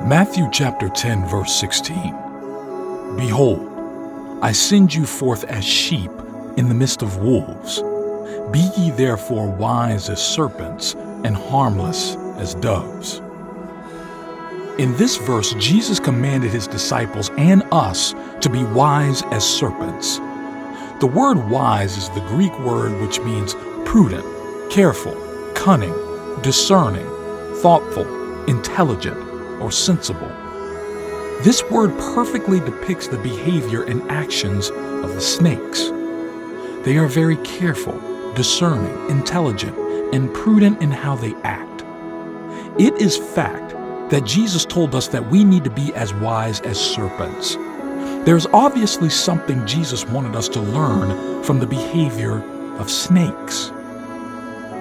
Matthew chapter 10, verse 16. Behold, I send you forth as sheep in the midst of wolves. Be ye therefore wise as serpents and harmless as doves. In this verse, Jesus commanded his disciples and us to be wise as serpents. The word wise is the Greek word which means prudent, careful, cunning, discerning, thoughtful, intelligent, or sensible. This word perfectly depicts the behavior and actions of the snakes. They are very careful, discerning, intelligent, and prudent in how they act. It is fact that Jesus told us that we need to be as wise as serpents. There's obviously something Jesus wanted us to learn from the behavior of snakes.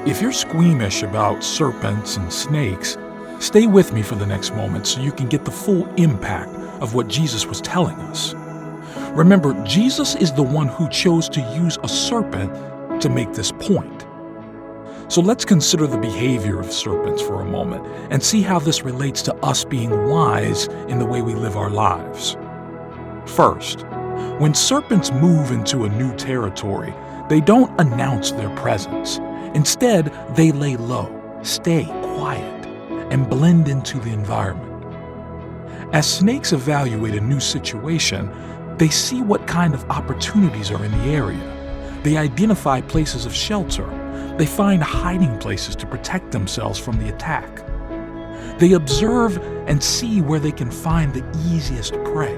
If you're squeamish about serpents and snakes, stay with me for the next moment so you can get the full impact of what Jesus was telling us. Remember, Jesus is the one who chose to use a serpent to make this point. So let's consider the behavior of serpents for a moment and see how this relates to us being wise in the way we live our lives. First, when serpents move into a new territory, they don't announce their presence. Instead, they lay low, stay quiet, and blend into the environment. As snakes evaluate a new situation, they see what kind of opportunities are in the area. They identify places of shelter. They find hiding places to protect themselves from the attack. They observe and see where they can find the easiest prey.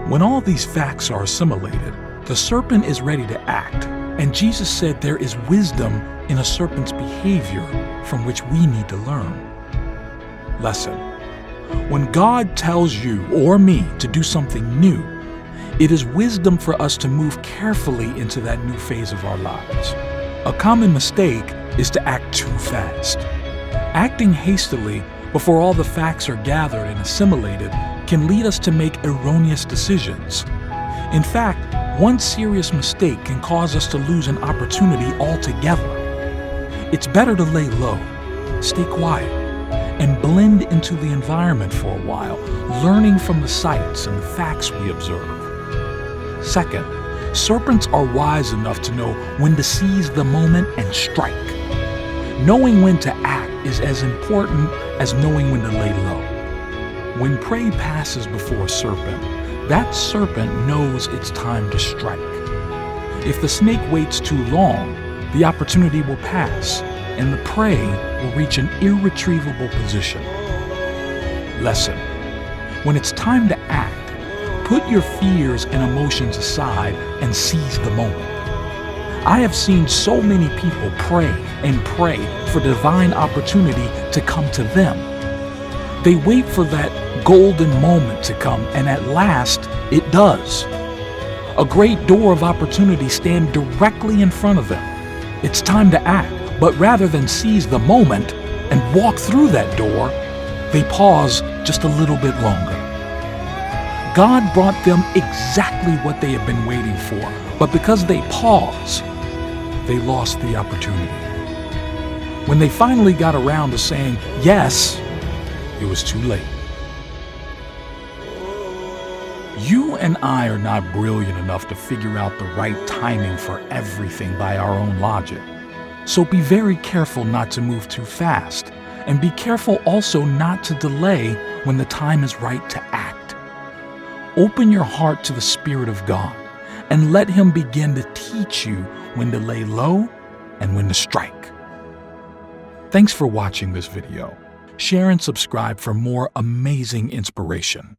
When all these facts are assimilated, the serpent is ready to act, and Jesus said there is wisdom in a serpent's behavior from which we need to learn. Lesson: when God tells you or me to do something new, it is wisdom for us to move carefully into that new phase of our lives. A common mistake is to act too fast. Acting hastily before all the facts are gathered and assimilated can lead us to make erroneous decisions. In fact, one serious mistake can cause us to lose an opportunity altogether. It's better to lay low, stay quiet, and blend into the environment for a while, learning from the sights and the facts we observe. Second, serpents are wise enough to know when to seize the moment and strike. Knowing when to act is as important as knowing when to lay low. When prey passes before a serpent, that serpent knows it's time to strike. If the snake waits too long, the opportunity will pass, and the prey will reach an irretrievable position. Lesson: when it's time to act, put your fears and emotions aside and seize the moment. I have seen so many people pray and pray for divine opportunity to come to them. They wait for that golden moment to come, and at last, it does. A great door of opportunity stands directly in front of them. It's time to act, but rather than seize the moment and walk through that door, they pause just a little bit longer. God brought them exactly what they had been waiting for, but because they paused, they lost the opportunity. When they finally got around to saying yes, it was too late. You and I are not brilliant enough to figure out the right timing for everything by our own logic. So be very careful not to move too fast, and be careful also not to delay when the time is right to act. Open your heart to the Spirit of God and let Him begin to teach you when to lay low and when to strike. Thanks for watching this video. Share and subscribe for more amazing inspiration.